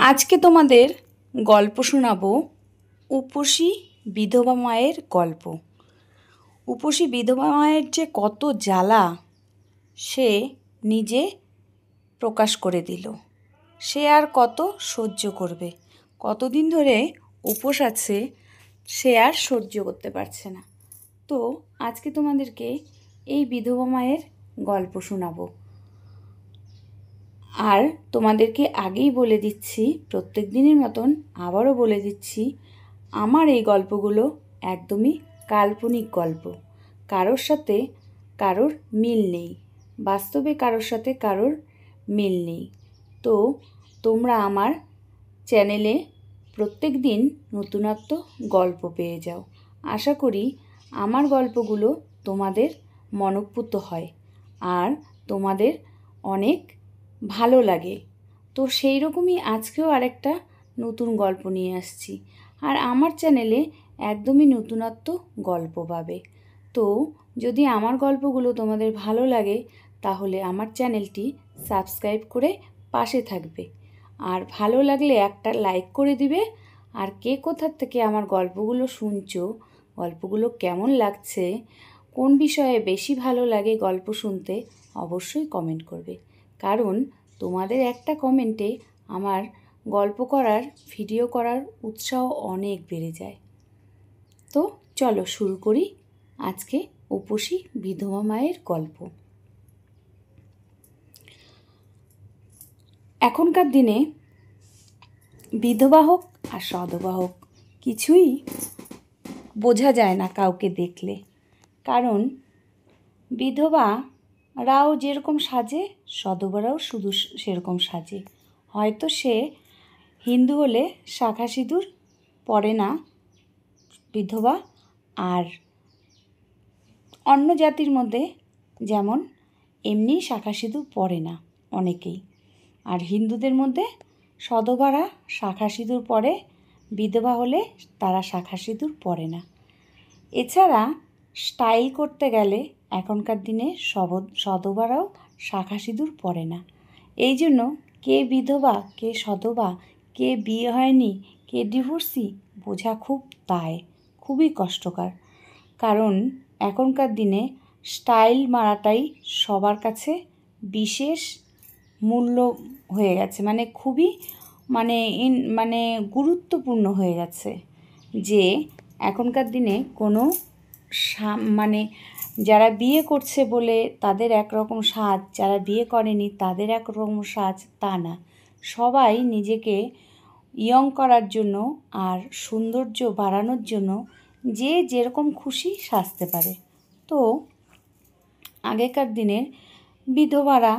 আজকে তোমাদের গল্প শোনাবো উপসী বিধবা মায়ের গল্প। উপসী বিধবা মায়ের যে কত জ্বালা সে নিজে প্রকাশ করে দিল। সে আর কত সহ্য করবে, কতদিন ধরে উপোস আছে সে আর সহ্য করতে পারছে না। তো আজকে তোমাদেরকে এই বিধবা মায়ের গল্প শোনাবো। আর তোমাদেরকে আগেই বলে দিচ্ছি, প্রত্যেক দিনের মতন আবারও বলে দিচ্ছি, আমার এই গল্পগুলো একদমই কাল্পনিক গল্প। কারোর সাথে কারোর মিল নেই, বাস্তবে কারোর সাথে কারোর মিল নেই। তো তোমরা আমার চ্যানেলে প্রত্যেক দিন নতুনত্ব গল্প পেয়ে যাও। আশা করি আমার গল্পগুলো তোমাদের মনঃপূত হয় আর তোমাদের অনেক ভালো লাগে। তো সেই রকমই আজকেও আরেকটা নতুন গল্প নিয়ে আসছি। আর আমার চ্যানেলে একদমই নতুনত্ব গল্প পাবে। তো যদি আমার গল্পগুলো তোমাদের ভালো লাগে তাহলে আমার চ্যানেলটি সাবস্ক্রাইব করে পাশে থাকবে। আর ভালো লাগলে একটা লাইক করে দিবে। আর কে কোথার থেকে আমার গল্পগুলো শুনছো, গল্পগুলো কেমন লাগছে, কোন বিষয়ে বেশি ভালো লাগে গল্প শুনতে, অবশ্যই কমেন্ট করবে। কারণ তোমাদের একটা কমেন্টে আমার গল্প করার, ভিডিও করার উৎসাহ অনেক বেড়ে যায়। তো চলো শুরু করি আজকে উপসী বিধবা মায়ের গল্প। এখনকার দিনে বিধবা হোক আর সধবা হোক কিছুই বোঝা যায় না কাউকে দেখলে। কারণ বিধবারাও যেরকম সাজে সধবারাও শুধু সেরকম সাজে। হয়তো সে হিন্দু হলে শাঁখা সিঁদুর পরে না বিধবা, আর অন্য জাতির মধ্যে যেমন এমনি শাঁখা সিঁদুর পরে না অনেকেই। আর হিন্দুদের মধ্যে সধবারা শাঁখা সিঁদুর পরে, বিধবা হলে তারা শাঁখা সিঁদুর পরে না। এছাড়া স্টাইল করতে গেলে এখনকার দিনে সধবারাও শাঁখা সিঁদুর পরে না। এই জন্য কে বিধবা, কে সধবা, কে বিয়ে হয়নি, কে ডিভোর্সি বোঝা খুবই কষ্টকর। কারণ এখনকার দিনে স্টাইল মারাটাই সবার কাছে বিশেষ মূল্য হয়ে গেছে, মানে খুবই মানে গুরুত্বপূর্ণ হয়ে গেছে। যে এখনকার দিনে কোনো যারা বিয়ে করছে বলে তাদের একরকম সাজ, যারা বিয়ে করেনি তাদের একরকম সাজ, তা না। সবাই নিজেকে ইয়ং করার জন্য আর সৌন্দর্য বাড়ানোর জন্য যে যেরকম খুশি সাজতে পারে। তো আগেকার দিনের বিধবারা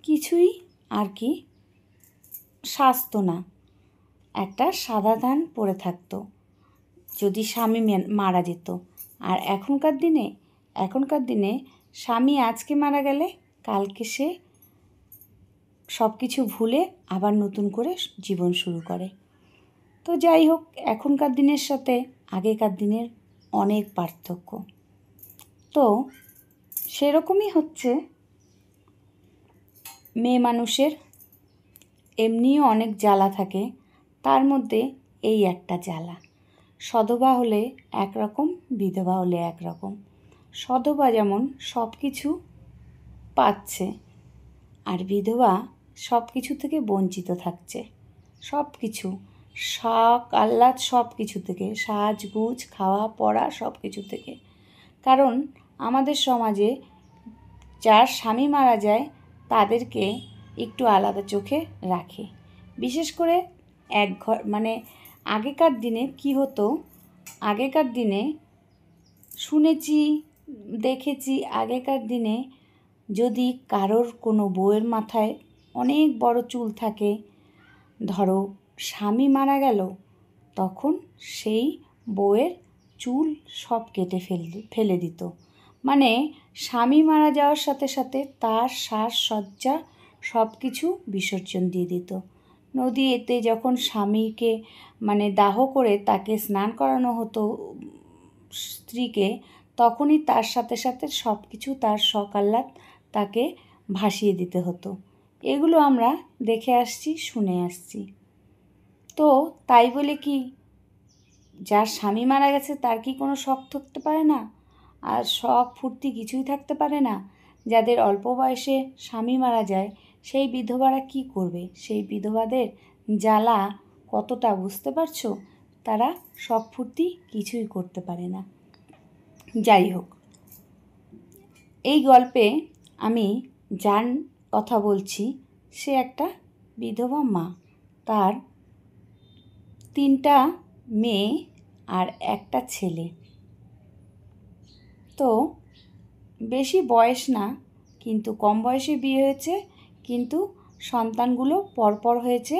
কিছুই আর কি সাজতো না, একটা সাদা ধান পরে থাকতো যদি স্বামী মারা যেত। আর এখনকার দিনে স্বামী আজকে মারা গেলে কালকে সে সব কিছু ভুলে আবার নতুন করে জীবন শুরু করে। তো যাই হোক, এখনকার দিনের সাথে আগেকার দিনের অনেক পার্থক্য। তো সেরকমই হচ্ছে মেয়ে মানুষের এমনিও অনেক জ্বালা থাকে, তার মধ্যে এই একটা জ্বালা। সধবা হলে একরকম, বিধবা হলে একরকম। সধবা যেমন সব কিছু পাচ্ছে, আর বিধবা সব কিছু থেকে বঞ্চিত থাকছে। সব কিছু, শখ আহ্লাদ সব কিছু থেকে, সাজগুজ, খাওয়া পড়া সব কিছু থেকে। কারণ আমাদের সমাজে যার স্বামী মারা যায় তাদেরকে একটু আলাদা চোখে রাখে। বিশেষ করে আগেকার দিনে কি হতো, আগেকার দিনে শুনেছি, দেখেছি, আগেকার দিনে যদি কারোর কোনো বউয়ের মাথায় অনেক বড় চুল থাকে, ধরো স্বামী মারা গেল, তখন সেই বউয়ের চুল সব কেটে ফেলে দিত। মানে স্বামী মারা যাওয়ার সাথে সাথে তার সাজসজ্জা সব কিছু বিসর্জন দিয়ে দিত। নদীতে যখন স্বামীকে দাহ করে তাকে স্নান করানো হতো স্ত্রীকে, তখনই তার সাথে সাথে সব কিছু, তার শখ আহ্লাদ তাকে ভাসিয়ে দিতে হতো। এগুলো আমরা দেখে আসছি, শুনে আসছি। তো তাই বলে কি যার স্বামী মারা গেছে তার কি কোনো শখ থাকতে পারে না? আর শখ ফুর্তি কিছুই থাকতে পারে না? যাদের অল্প বয়সে স্বামী মারা যায় সেই বিধবারা কি করবে? সেই বিধবাদের জ্বালা কতটা বুঝতে পারছো? তারা শখ ফুর্তি কিছুই করতে পারে না। যাই হোক, এই গল্পে আমি যার কথা বলছি সে একটা বিধবা মা। তার 3টা মেয়ে আর একটা ছেলে। তো বেশি বয়স না, কিন্তু কম বয়সে বিয়ে হয়েছে, কিন্তু সন্তানগুলো পরপর হয়েছে।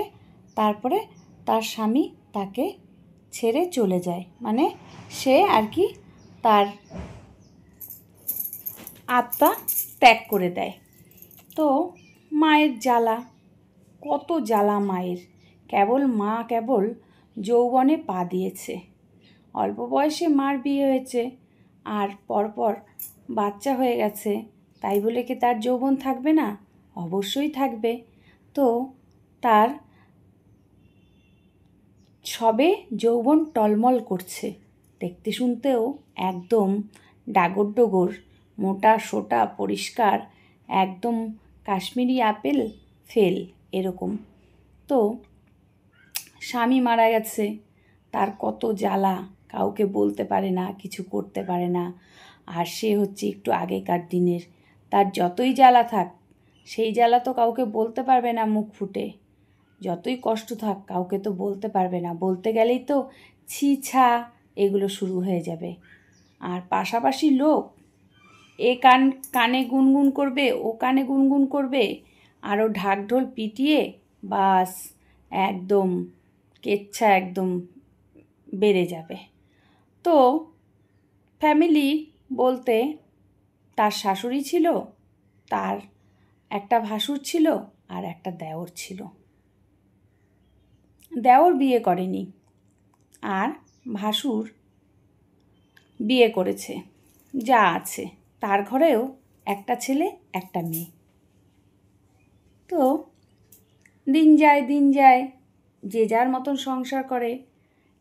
তারপরে তার স্বামী তাকে ছেড়ে চলে যায়, মানে সে আর কি তার আত্মা ত্যাগ করে দেয়। তো মায়ের জ্বালা, কত জ্বালা মায়ের। কেবল যৌবনে পা দিয়েছে, অল্প বয়সে মার বিয়ে হয়েছে আর পরপর বাচ্চা হয়ে গেছে, তাই বলে কি তার যৌবন থাকবে না? অবশ্যই থাকবে। তো তার সবে যৌবন টলমল করছে, দেখতে শুনতেও একদম ডাগর ডোগর, মোটা সোটা পরিষ্কার, একদম কাশ্মীরি আপেল ফেল এরকম। তো স্বামী মারা গেছে, তার কত জ্বালা, কাউকে বলতে পারে না, কিছু করতে পারে না। আর সে হচ্ছে একটু আগেকার দিনের, তার যতই জ্বালা থাক সেই জ্বালা তো কাউকে বলতে পারবে না মুখ ফুটে। যতই কষ্ট থাক কাউকে তো বলতে পারবে না, বলতে গেলেই তো ছি ছা এগুলো শুরু হয়ে যাবে। আর পাশাপাশি লোক এ কানে গুনগুন করবে, ও কানে গুনগুন করবে, আরও ঢাকঢোল পিটিয়ে বাস একদম কেচ্ছা একদম বেড়ে যাবে। তো ফ্যামিলি বলতে তার শাশুড়ি ছিল, তার একটা ভাসুর ছিল আর একটা দেওর ছিল। দেওর বিয়ে করেনি আর ভাসুর বিয়ে করেছে, যা আছে তার ঘরেও একটা ছেলে একটা মেয়ে। তো দিন যায়, যে যার মতন সংসার করে।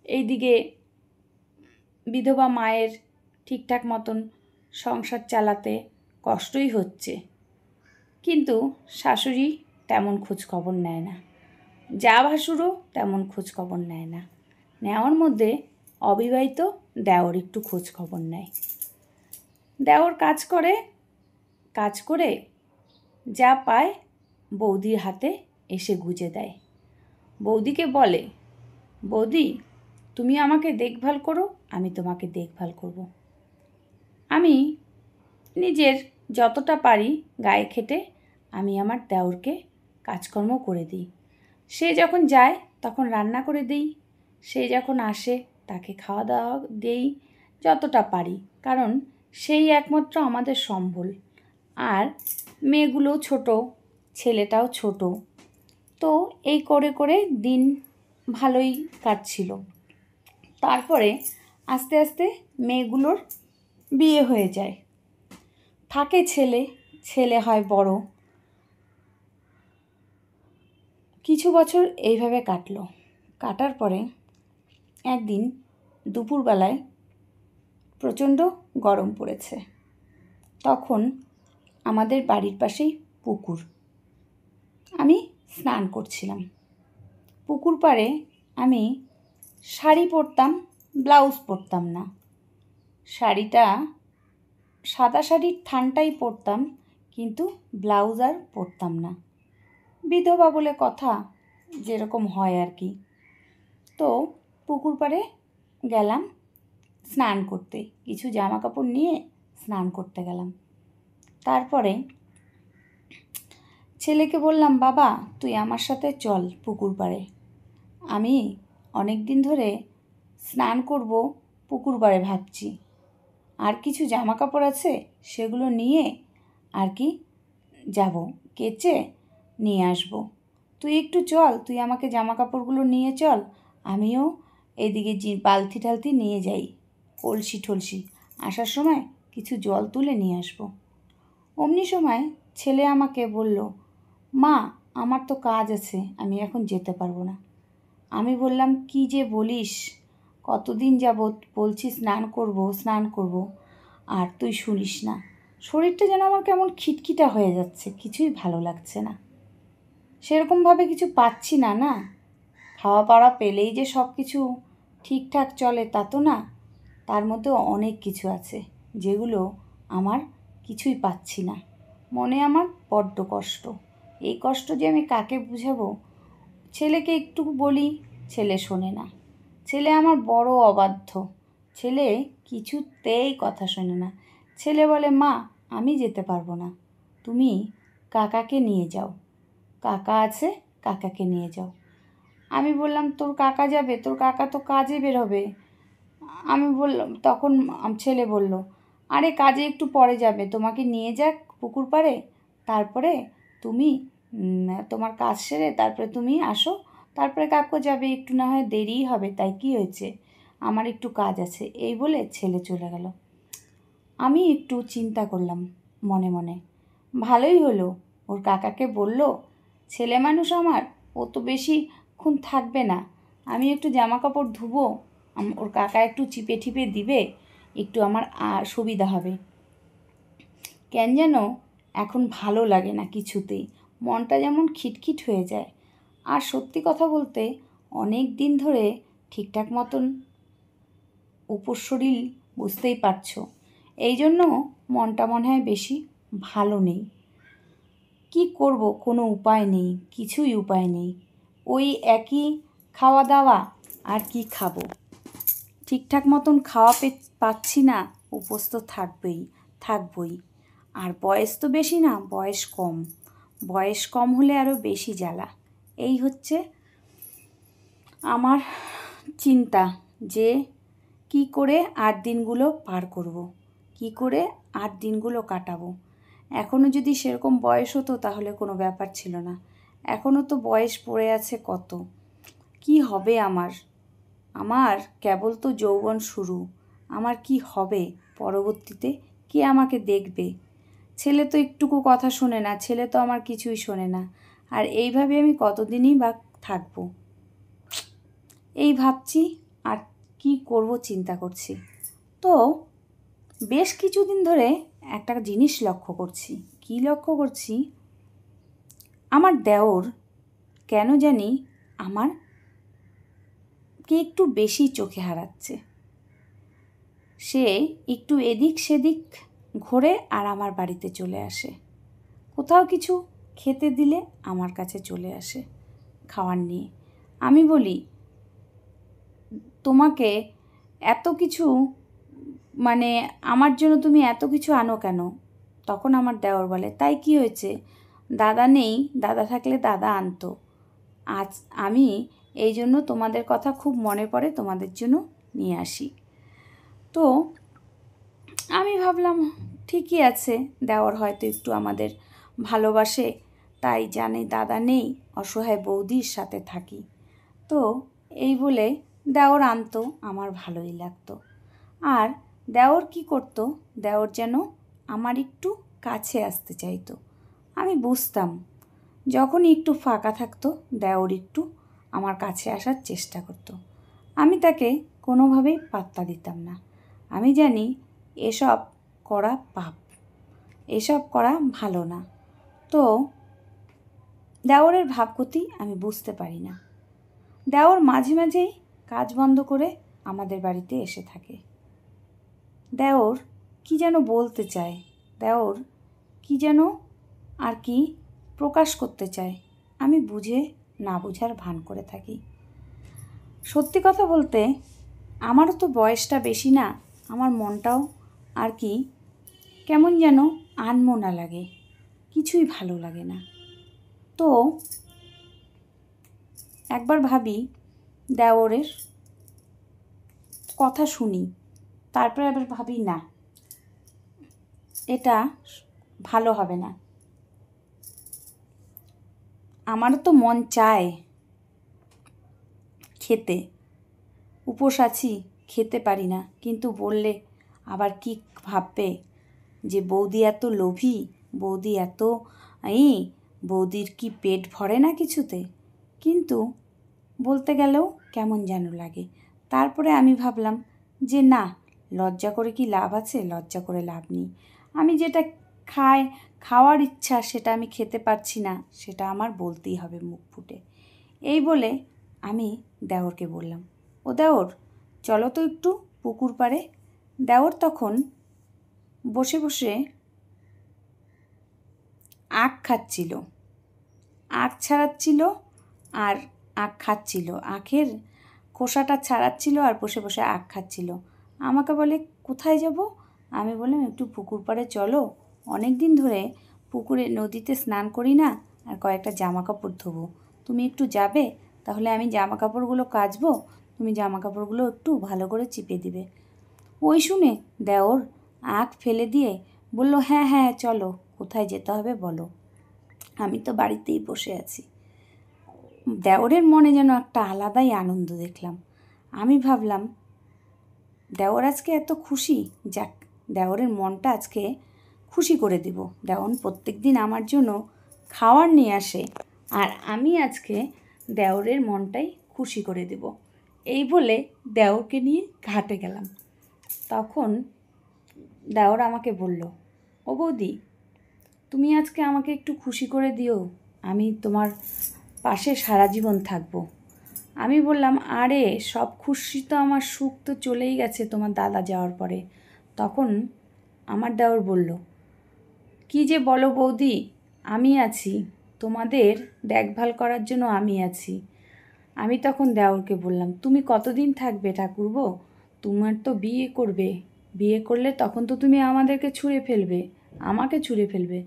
এইদিকে বিধবা মায়ের ঠিকঠাক মতন সংসার চালাতে কষ্টই হচ্ছে, কিন্তু শাশুড়ি তেমন খোঁজ খবর নেয় না, যা ভাসুরও তেমন খোঁজ খবর নেয় না। নেওয়ার মধ্যে অবিবাহিত দেওর একটু খোঁজ খবর নেয়। দেওর কাজ করে যা পায় বৌদির হাতে এসে গুজে দেয়। বৌদিকে বলে, বৌদি তুমি আমাকে দেখভাল করো, আমি তোমাকে দেখভাল করব। আমি নিজের যতটা পারি গায়ে খেটে আমি আমার দেওরকে কাজকর্ম করে দিই। সে যখন যায় তখন রান্না করে দিই, সে যখন আসে তাকে খাওয়া দাওয়া দেই যতটা পারি, কারণ সেই একমাত্র আমাদের সম্বল। আর মেয়েগুলোও ছোট, ছেলেটাও ছোট। তো এই করে করে দিন ভালোই কাটছিল। তারপরে আস্তে আস্তে মেয়েগুলোর বিয়ে হয়ে যায়, থাকে ছেলে হয় বড়। কিছু বছর এইভাবে কাটার পরে একদিন দুপুরবেলায় প্রচণ্ড গরম পড়েছে। তখন আমাদের বাড়ির পাশেই পুকুর, আমি স্নান করছিলাম। পুকুর পাড়ে আমি শাড়ি পরতাম, ব্লাউজ পরতাম না। শাড়িটা সাদা শাড়ির থানটাই পরতাম, কিন্তু ব্লাউজ আর পরতাম না। বিধবা বলে কথা, যেরকম হয় আর কি। তো পুকুর পাড়ে গেলাম স্নান করতে, কিছু জামা কাপড় নিয়ে স্নান করতে গেলাম। তারপরে ছেলেকে বললাম, বাবা তুই আমার সাথে চল পুকুর পাড়ে, আমি অনেক দিন ধরে স্নান করব পুকুর পাড়ে ভাবছি। আর কিছু জামা কাপড় আছে সেগুলো নিয়ে আর কি যাব, কেচে নিয়ে আসব। তুই একটু চল, তুই আমাকে জামা কাপড়গুলো নিয়ে চল, আমিও এদিকে বালতি টালতি নিয়ে যাই, কলসি টলসি, আসার সময় কিছু জল তুলে নিয়ে আসব। অমনি সময় ছেলে আমাকে বলল, মা আমার তো কাজ আছে, আমি এখন যেতে পারবো না। আমি বললাম, কি যে বলিস, কতদিন যাবৎ বলছি স্নান করব, আর তুই শুনিস না। শরীরটা যেন আমার কেমন খিটখিটা হয়ে যাচ্ছে, কিছুই ভালো লাগছে না। সেরকমভাবে কিছু পাচ্ছি না, না খাওয়া পাওয়া পেলেই যে সব কিছু ঠিকঠাক চলে তা তো না। তার মধ্যে অনেক কিছু আছে যেগুলো আমার কিছুই পাচ্ছি না। মনে আমার বড্ড কষ্ট। এই কষ্ট যে আমি কাকে বুঝাবো? ছেলেকে একটু বলি, ছেলে শোনে না। ছেলে আমার বড় অবাধ্য। ছেলে কিছুতেই কথা শোনে না। ছেলে বলে, মা আমি যেতে পারবো না, তুমি কাকাকে নিয়ে যাও, কাকা আছে, কাকাকে নিয়ে যাও। আমি বললাম, তোর কাকা যাবে? তোর কাকা তো কাজে বের হবে। আমি বললাম, তখন ছেলে বলল, আরে কাজে একটু পরে যাবে, তোমাকে নিয়ে যাক পুকুর পাড়ে, তারপরে তুমি তোমার কাজ সেরে তারপরে তুমি আসো, তারপরে কাকু যাবে, একটু না হয় দেরিই হবে, তাই কি হয়েছে, আমার একটু কাজ আছে, এই বলে ছেলে চলে গেল। আমি একটু চিন্তা করলাম মনে মনে, ভালোই হলো, ওর কাকাকে বলল, ছেলে মানুষ আমার, ও তো বেশিক্ষণ থাকবে না, আমি একটু জামা কাপড় ধুবো, ওর কাকা একটু চিপে ঠিপে দিবে, একটু আমার সুবিধা হবে। কেন যেন এখন ভালো লাগে না কিছুতেই, মনটা যেমন খিটখিট হয়ে যায়। আর সত্যি কথা বলতে অনেক দিন ধরে ঠিকঠাক মতন উপশরীর, বুঝতেই পারছো, এই জন্য মনটা মনে হয় বেশি ভালো নেই। কি করব, কোনো উপায় নেই, কিছুই উপায় নেই। ওই একই খাওয়া দাওয়া, আর কি খাবো? ঠিকঠাক মতন খাওয়া পাচ্ছি না, উপোস তো থাকবই। আর বয়স তো বেশি না, বয়স কম হলে আরও বেশি জ্বালা। এই হচ্ছে আমার চিন্তা, যে কি করে 8 দিনগুলো পার করব, কি করে 8 দিনগুলো কাটাবো। এখনও যদি সেরকম বয়স হতো তাহলে কোনো ব্যাপার ছিল না, এখনও তো বয়স পড়ে আছে কত। কি হবে আমার কেবল তো যৌবন শুরু, আমার কি হবে পরবর্তীতে? কে আমাকে দেখবে? ছেলে তো একটুকু কথা শোনে না, ছেলে তো আমার কিছুই শোনে না। আর এইভাবে আমি কতদিনই বা থাকবো? এই ভাবছি, আর কি করব চিন্তা করছি। তো বেশ কিছুদিন ধরে একটা জিনিস লক্ষ্য করছি। কি লক্ষ্য করছি? আমার দেওর কেন জানি আমারকে একটু বেশি চোখে হারাচ্ছে। সে একটু এদিক সেদিক ঘোরে আর আমার বাড়িতে চলে আসে। কোথাও কিছু খেতে দিলে আমার কাছে চলে আসে খাওয়ার নিয়ে। আমি বলি, তোমাকে এত কিছু, মানে আমার জন্য তুমি এত কিছু আনো কেন? তখন আমার দেওর বলে, তাই কি হয়েছে, দাদা নেই, দাদা থাকলে দাদা আনতো, আজ আমি এই জন্য তোমাদের কথা খুব মনে পড়ে, তোমাদের জন্য নিয়ে আসি। তো আমি ভাবলাম ঠিকই আছে, দেওর হয়তো একটু আমাদের ভালোবাসে, তাই জানে দাদা নেই, অসহায় বৌদির সাথে থাকি। তো এই বলে দেওর আনতো, আমার ভালোই লাগতো। আর দেওর কি করতো, দেওর যেন আমার একটু কাছে আসতে চাইতো। আমি বুঝতাম, যখনই একটু ফাঁকা থাকতো দেওর একটু আমার কাছে আসার চেষ্টা করতো। আমি তাকে কোনোভাবেই পাত্তা দিতাম না। আমি জানি এসব করা পাপ, এসব করা ভালো না। তো দেওরের ভাবগতি আমি বুঝতে পারি না। দেওর মাঝে মাঝেই কাজ বন্ধ করে আমাদের বাড়িতে এসে থাকে। দেওর কি যেন বলতে চায়, দেওর কি যেন আর কি প্রকাশ করতে চায়, আমি বুঝে না বুঝার ভান করে থাকি। সত্যি কথা বলতে আমারও তো বয়সটা বেশি না, আমার মনটাও আর কি কেমন যেন আনমনা লাগে, কিছুই ভালো লাগে না। তো একবার ভাবি দেওরের কথা শুনি, তারপরে আবার ভাবি না, এটা ভালো হবে না। আমারও তো মন চায় খেতে, উপোস আছি, খেতে পারি না, কিন্তু বললে আবার কি ভাববে, যে বৌদি এত লোভী, বৌদি এত বৌদির কি পেট ভরে না কিছুতে। কিন্তু বলতে গেলেও কেমন যেন লাগে। তারপরে আমি ভাবলাম যে না, লজ্জা করে কি লাভ আছে? লজ্জা করে লাভ নেই। আমি যেটা খাওয়ার ইচ্ছা সেটা আমি খেতে পারছি না, সেটা আমার বলতেই হবে মুখ ফুটে। এই বলে আমি দেওরকে বললাম, ও দেওর, চলো তো একটু পুকুর পাড়ে। দেওর তখন বসে বসে আখ খাচ্ছিল, আখ ছাড়াচ্ছিল আর আখ খাচ্ছিল, আখের খোসাটা ছাড়াচ্ছিল আর বসে বসে আখ খাচ্ছিল। আমাকে বলে কোথায় যাব? আমি বললাম একটু পুকুর পাড়ে চলো, অনেক দিন ধরে পুকুরে নদীতে স্নান করি না, আর কয়েকটা জামা কাপড় ধোবো, তুমি একটু যাবে? তাহলে আমি জামা কাপড়গুলো কাচবো, তুমি জামা কাপড়গুলো একটু ভালো করে চিপে দিবে। ওই শুনে দেওর আখ ফেলে দিয়ে বলল, হ্যাঁ হ্যাঁ চলো, কোথায় যেতে হবে বলো, আমি তো বাড়িতেই বসে আছি। দেওরের মনে যেন একটা আলাদাই আনন্দ দেখলাম। আমি ভাবলাম দেওর আজকে এত খুশি, যাক দেওরের মনটা আজকে খুশি করে দিব। দেওর প্রত্যেক দিন আমার জন্য খাওয়ার নিয়ে আসে, আর আমি আজকে দেওরের মনটাই খুশি করে দেব। এই বলে দেওরকে নিয়ে ঘাটে গেলাম। তখন দেওর আমাকে বলল, ও বৌদি, তুমি আজকে আমাকে একটু খুশি করে দিও, আমি তোমার পাশে সারা জীবন থাকবো। আমি বললাম, আরে সব খুশি তো, আমার সুখ তো চলেই গেছে তোমার দাদা যাওয়ার পরে। তখন আমার দেওর বলল, কি যে বলো বৌদি, আমি আছি, তোমাদের দেখভাল করার জন্য আমি আছি। আমি তখন দেওরকে বললাম, তুমি কতদিন থাকবে ঠাকুরপো? তোমার তো বিয়ে করবে, বিয়ে করলে তখন তো তুমি আমাদেরকে ছুঁড়ে ফেলবে, আমাকে ছুঁড়ে ফেলবে।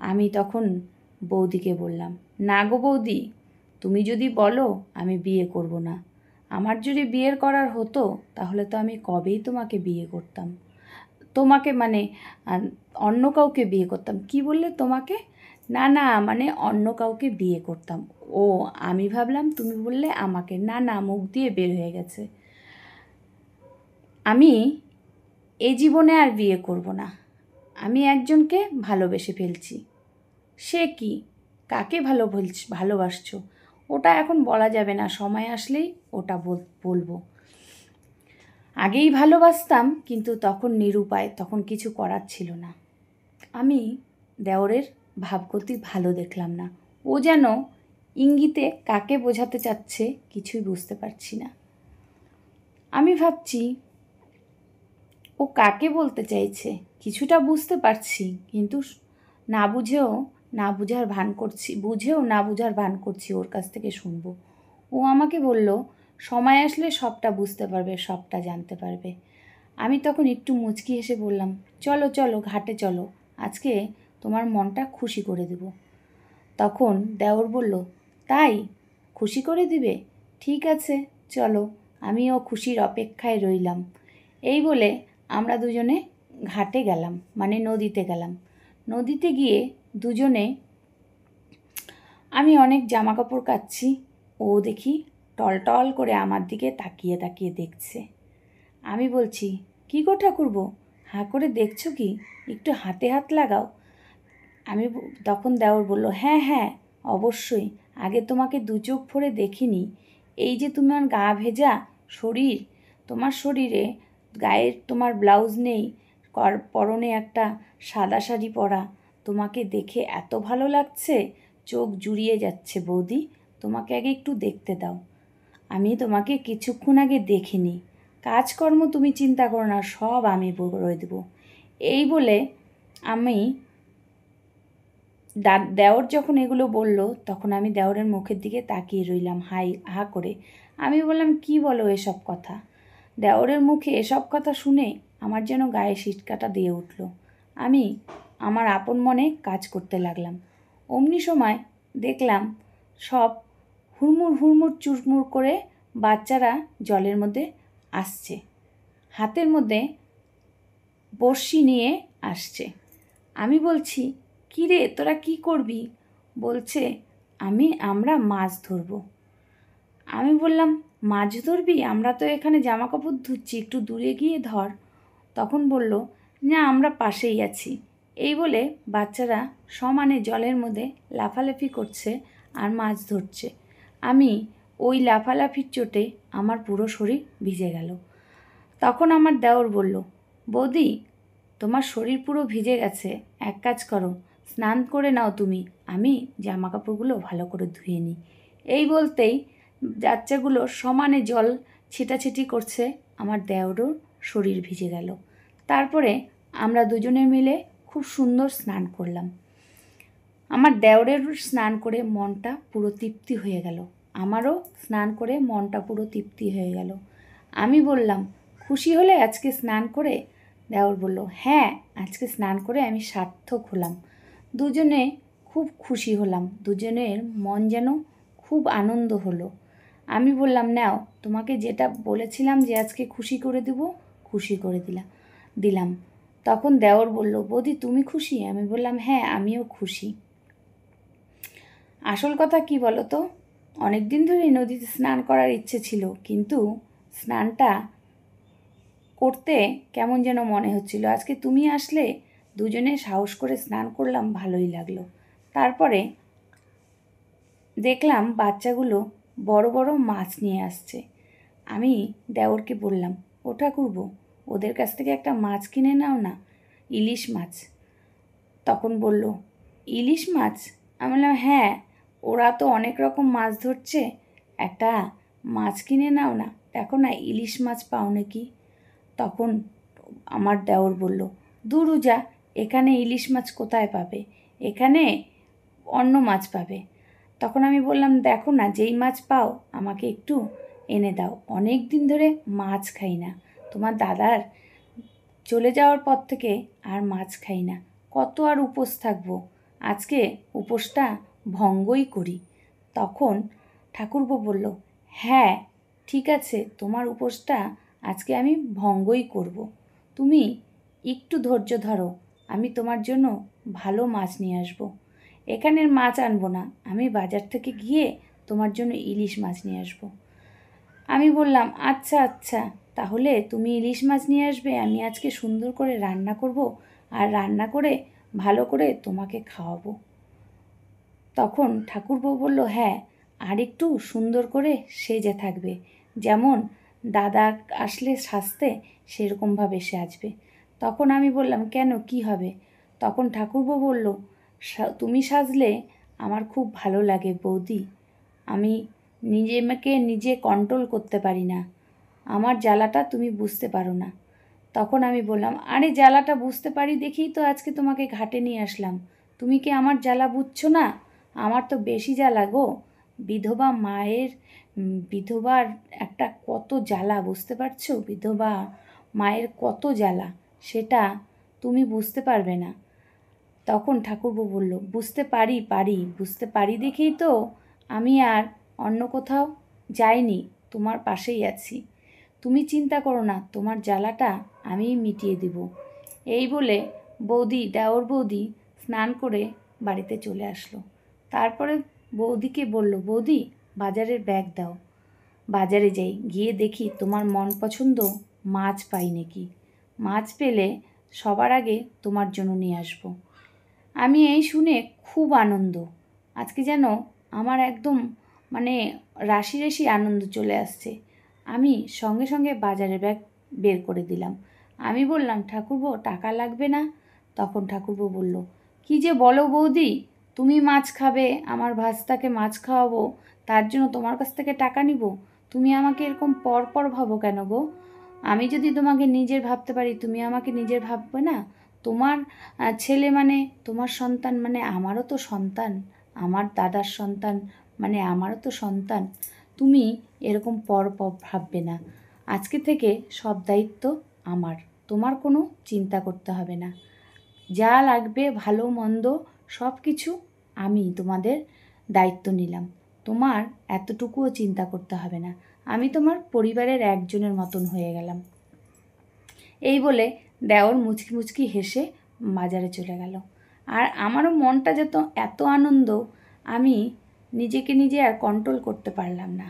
আমি তখন বৌদিকে বললাম, না গো বৌদি, তুমি যদি বলো আমি বিয়ে করব না। আমার যদি বিয়ের করার হতো তাহলে তো আমি কবেই তোমাকে বিয়ে করতাম, তোমাকে মানে অন্য কাউকে বিয়ে করতাম। কি বললে তোমাকে? না না, মানে অন্য কাউকে বিয়ে করতাম। ও, আমি ভাবলাম তুমি বললে আমাকে। না না, মুখ দিয়ে বের হয়ে গেছে। আমি এই জীবনে আর বিয়ে করব না, আমি একজনকে ভালোবেসে ফেলছি। সে কি? কাকে ভালোবাসছো ওটা এখন বলা যাবে না, সময় আসলেই ওটা বলবো। আগেই ভালোবাসতাম, কিন্তু তখন নিরুপায়, তখন কিছু করার ছিল না। আমি দেওরের ভাবগতি ভালো দেখলাম না, ও যেন ইঙ্গিতে কাকে বোঝাতে চাচ্ছে কিছুই বুঝতে পারছি না। আমি ভাবছি ও কাকে বলতে চাইছে, কিছুটা বুঝতে পারছি, কিন্তু না বুঝেও না বুঝার ভান করছি, বুঝেও না বুঝার ভান করছি, ওর কাছ থেকে শুনবো। ও আমাকে বলল, সময় আসলে সবটা বুঝতে পারবে, সবটা জানতে পারবে। আমি তখন একটু মুচকি হেসে বললাম, চলো চলো ঘাটে চলো, আজকে তোমার মনটা খুশি করে দেব। তখন দেওর বলল, তাই খুশি করে দিবে? ঠিক আছে চলো, আমিও খুশির অপেক্ষায় রইলাম। এই বলে আমরা দুজনে ঘাটে গেলাম, মানে নদীতে গেলাম। নদীতে গিয়ে দুজনে, আমি অনেক জামা কাপড় কাচ্ছি, ও দেখি টলটল করে আমার দিকে তাকিয়ে তাকিয়ে দেখছে। আমি বলছি, কী গো ঠাকুরপো, হাঁ করে দেখছো কি? একটু হাতে হাত লাগাও। তখন দেওর বলল, হ্যাঁ হ্যাঁ অবশ্যই, আগে তোমাকে দু চোখ ভরে দেখিনি। এই যে তোমার গা ভেজা শরীর, তোমার শরীরে গায়ের তোমার ব্লাউজ নেই, পরনে একটা সাদা শাড়ি পরা, তোমাকে দেখে এত ভালো লাগছে, চোখ জুড়িয়ে যাচ্ছে বৌদি, তোমাকে আগে একটু দেখতে দাও। আমি তোমাকে কিছুক্ষণ আগে দেখিনি, কাজকর্ম তুমি চিন্তা করো না, সব আমি করে দেবো। এই বলে আমি দেওর যখন এগুলো বলল, তখন আমি দেওরের মুখের দিকে তাকিয়ে রইলাম হা করে। আমি বললাম, কি বলো এসব কথা? দেওরের মুখে এসব কথা শুনে আমার যেন গায়ে শিটকাটা দিয়ে উঠল। আমি আমার আপন মনে কাজ করতে লাগলাম। অমনি সময় দেখলাম সব হুড়মুড় হুড়মুড় চুরমুর করে বাচ্চারা জলের মধ্যে আসছে, হাতের মধ্যে বড়শি নিয়ে আসছে। আমি বলছি, কী রে তোরা কী করবি? বলছে, আমরা মাছ ধরবো। আমি বললাম, মাছ ধরবি? আমরা তো এখানে জামা কাপড় ধুচ্ছি, একটু দূরে গিয়ে ধর। তখন বলল, না আমরা পাশেই আছি। এই বলে বাচ্চারা সমানে জলের মধ্যে লাফালাফি করছে আর মাছ ধরছে। আমি ওই লাফালাফির চোটে আমার পুরো শরীর ভিজে গেল। তখন আমার দেওর বলল, বৌদি তোমার শরীর পুরো ভিজে গেছে, এক কাজ করো, স্নান করে নাও তুমি, আমি জামা কাপড়গুলো ভালো করে ধুয়ে নিই। এই বলতেই বাচ্চাগুলো সমানে জল ছিটাছিটি করছে, আমার দেওরও শরীর ভিজে গেল। তারপরে আমরা দুজনে মিলে খুব সুন্দর স্নান করলাম। আমার দেওরের স্নান করে মনটা পুরো তৃপ্তি হয়ে গেল, আমারও স্নান করে মনটা পুরো তৃপ্তি হয়ে গেল। আমি বললাম, খুশি হলে আজকে স্নান করে? দেওর বলল, হ্যাঁ, আজকে স্নান করে আমি সার্থক হলাম। দুজনে খুব খুশি হলাম, দুজনের মন যেন খুব আনন্দ হলো। আমি বললাম, নাও, তোমাকে যেটা বলেছিলাম যে আজকে খুশি করে দেব, খুশি করে দিলাম। তখন দেওর বলল, বৌদি তুমি খুশি? আমি বললাম, হ্যাঁ, আমিও খুশি। আসল কথা কি বলো তো, অনেক দিন ধরেই নদীতে স্নান করার ইচ্ছে ছিল, কিন্তু স্নানটা করতে কেমন যেন মনে হচ্ছিল। আজকে তুমি আসলে দুজনে সাহস করে স্নান করলাম, ভালোই লাগলো। তারপরে দেখলাম বাচ্চাগুলো বড় বড় মাছ নিয়ে আসছে। আমি দেওরকে বললাম, ও ঠাকুরপো, ওদের কাছ থেকে একটা মাছ কিনে নাও না, ইলিশ মাছ। তখন বলল, ইলিশ মাছ? আমি বললাম, হ্যাঁ, ওরা তো অনেক রকম মাছ ধরছে, একটা মাছ কিনে নাও না, দেখো না ইলিশ মাছ পাও নাকি। তখন আমার দেওর বলল, দূরু যা, এখানে ইলিশ মাছ কোথায় পাবে, এখানে অন্য মাছ পাবে। তখন আমি বললাম, দেখো না, যেই মাছ পাও আমাকে একটু এনে দাও, অনেক দিন ধরে মাছ খাই না, তোমার দাদার চলে যাওয়ার পর থেকে আর মাছ খাই না, কত আর উপোস থাকবো, আজকে উপোসটা ভঙ্গই করি। তখন ঠাকুরপো বলল, হ্যাঁ ঠিক আছে, তোমার উপোসটা আজকে আমি ভঙ্গই করব, তুমি একটু ধৈর্য ধরো, আমি তোমার জন্য ভালো মাছ নিয়ে আসবো। এখানের মাছ আনবো না, আমি বাজার থেকে গিয়ে তোমার জন্য ইলিশ মাছ নিয়ে আসবো। আমি বললাম, আচ্ছা আচ্ছা, তাহলে তুমি ইলিশ মাছ নিয়ে আসবে, আমি আজকে সুন্দর করে রান্না করব, আর রান্না করে ভালো করে তোমাকে খাওয়াবো। তখন ঠাকুরপো বলল, হ্যাঁ, আর একটু সুন্দর করে সেজে থাকবে, যেমন দাদা আসলে সাজতে সেরকমভাবে সাজবে। তখন আমি বললাম, কেন, কি হবে? তখন ঠাকুরপো বলল, তুমি সাজলে আমার খুব ভালো লাগে বৌদি, আমি নিজেকে নিজে কন্ট্রোল করতে পারি না, আমার জ্বালাটা তুমি বুঝতে পারো না। তখন আমি বললাম, আরে জ্বালাটা বুঝতে পারি দেখেই তো আজকে তোমাকে ঘাটে নিয়ে আসলাম, তুমি কি আমার জ্বালা বুঝছো না? আমার তো বেশি জ্বালা গো, বিধবা মায়ের বিধবার একটা কত জ্বালা, বুঝতে পারছো? বিধবা মায়ের কত জ্বালা, সেটা তুমি বুঝতে পারবে না। তখন ঠাকুরপো বলল, বুঝতে পারি বুঝতে পারি দেখেই তো আমি আর অন্য কোথাও যাইনি, তোমার পাশেই আছি, তুমি চিন্তা করো না, তোমার জ্বালাটা আমিই মিটিয়ে দেব। এই বলে দেওর বৌদি স্নান করে বাড়িতে চলে আসলো। তারপরে বৌদিকে বলল, বৌদি বাজারের ব্যাগ দাও, বাজারে যাই, গিয়ে দেখি তোমার মন পছন্দ মাছ পাই নাকি, মাছ পেলে সবার আগে তোমার জন্য নিয়ে আসবো। আমি এই শুনে খুব আনন্দ, আজকে যেন আমার একদম মানে রাশি রাশি আনন্দ চলে আসছে। আমি সঙ্গে সঙ্গে বাজারের ব্যাগ বের করে দিলাম। আমি বললাম, ঠাকুরপো টাকা লাগবে না? তখন ঠাকুরপো বলল, কি যে বলো বৌদি, তুমি মাছ খাবে, আমার ভাস্তাকে মাছ খাওয়াবো, তার জন্য তোমার কাছ থেকে টাকা নিব? তুমি আমাকে এরকম পর ভাবো কেন গো? আমি যদি তোমাকে নিজের ভাবতে পারি, তুমি আমাকে নিজের ভাববে না? তোমার ছেলে মানে তোমার সন্তান, মানে আমারও তো সন্তান, আমার দাদার সন্তান মানে আমারও তো সন্তান, তুমি এরকম পর ভাববে না। আজকে থেকে সব দায়িত্ব আমার, তোমার কোনো চিন্তা করতে হবে না, যা লাগবে ভালো মন্দ সব কিছু আমি তোমাদের দায়িত্ব নিলাম, তোমার এতটুকুও চিন্তা করতে হবে না, আমি তোমার পরিবারের একজনের মতন হয়ে গেলাম। এই বলে দেওর মুচকি মুচকি হেসে বাজারে চলে গেল। আর আমারও মনটা যেত এত আনন্দ, আমি নিজেকে নিজে আর কন্ট্রোল করতে পারলাম না।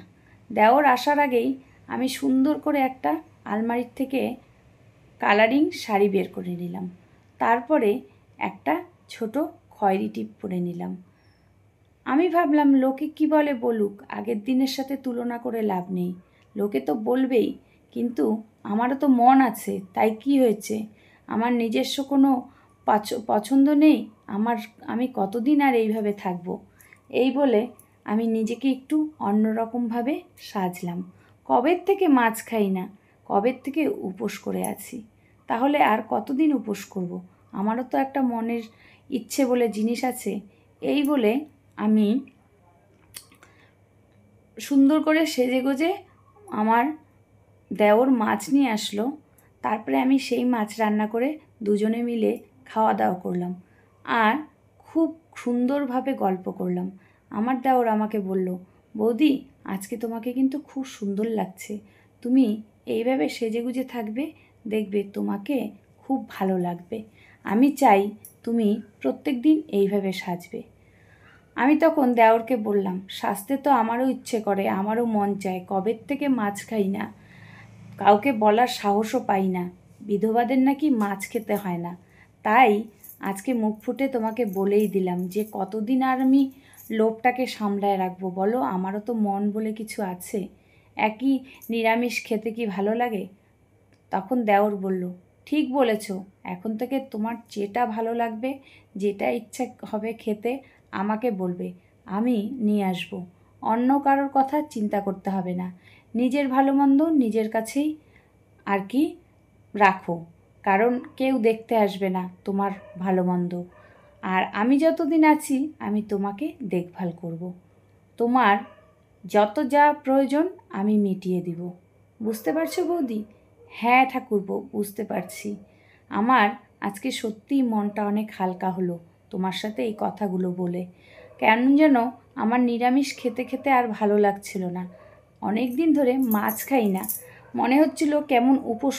দেওর আসার আগেই আমি সুন্দর করে একটা আলমারির থেকে কালারিং শাড়ি বের করে নিলাম, তারপরে একটা ছোট খয়েরি টিপ পরে নিলাম, আমি ভাবলাম লোকে কি বলে বলুক, আগের দিনের সাথে তুলনা করে লাভ নেই, লোকে তো বলবেই, কিন্তু আমারও তো মন আছে, তাই কি হয়েছে? আমার নিজস্ব কোনো পছন্দ নেই? আমি কতদিন আর এইভাবে থাকবো? এই বলে আমি নিজেকে একটু অন্যরকমভাবে সাজলাম। কবের থেকে মাছ খাই না, কবের থেকে উপোস করে আছি, তাহলে আর কতদিন উপোস করব? আমারও তো একটা মনের ইচ্ছে বলে জিনিস আছে। এই বলে আমি সুন্দর করে সেজেগুজে আমার দেওর মাছ নিয়ে আসলো। তারপরে আমি সেই মাছ রান্না করে দুজনে মিলে খাওয়া দাওয়া করলাম আর খুব সুন্দরভাবে গল্প করলাম। আমার দেওর আমাকে বলল, বৌদি আজকে তোমাকে কিন্তু খুব সুন্দর লাগছে, তুমি এইভাবে সেজেগুজে থাকবে, দেখবে তোমাকে খুব ভালো লাগবে। আমি চাই তুমি প্রত্যেক দিন এইভাবে সাজবে। আমি তখন দেওরকে বললাম, সাজতে তো আমারও ইচ্ছে করে, আমারও মন চায়, কবের থেকে মাছ খাই না, কাউকে বলার সাহসও পাই না, বিধবাদের নাকি মাছ খেতে হয় না, তাই আজকে মুখ ফুটে তোমাকে বলেই দিলাম যে কতদিন আর আমি লোভটাকে সামলায় রাখবো বলো? আমারও তো মন বলে কিছু আছে, একই নিরামিষ খেতে কি ভালো লাগে? তখন দেওর বলল, ঠিক বলেছ, এখন থেকে তোমার যেটা ভালো লাগবে, যেটা ইচ্ছা হবে খেতে আমাকে বলবে, আমি নিয়ে আসবো। অন্য কারোর কথা চিন্তা করতে হবে না, নিজের ভালো মন্দ নিজের কাছেই আর কি রাখো, কারণ কেউ দেখতে আসবে না তোমার ভালো মন্দ। আর আমি যতদিন আছি আমি তোমাকে দেখভাল করব, তোমার যত যা প্রয়োজন আমি মিটিয়ে দিব। বুঝতে পারছো বৌদি? হ্যাঁ ঠাকুরপো, বুঝতে পারছি। আমার আজকে সত্যিই মনটা অনেক হালকা হলো তোমার সাথে এই কথাগুলো বলে। কেন যেন আমার নিরামিষ খেতে খেতে আর ভালো লাগছিল না। অনেক দিন ধরে মাছ খাই না, মনে হচ্ছিল কেমন উপোস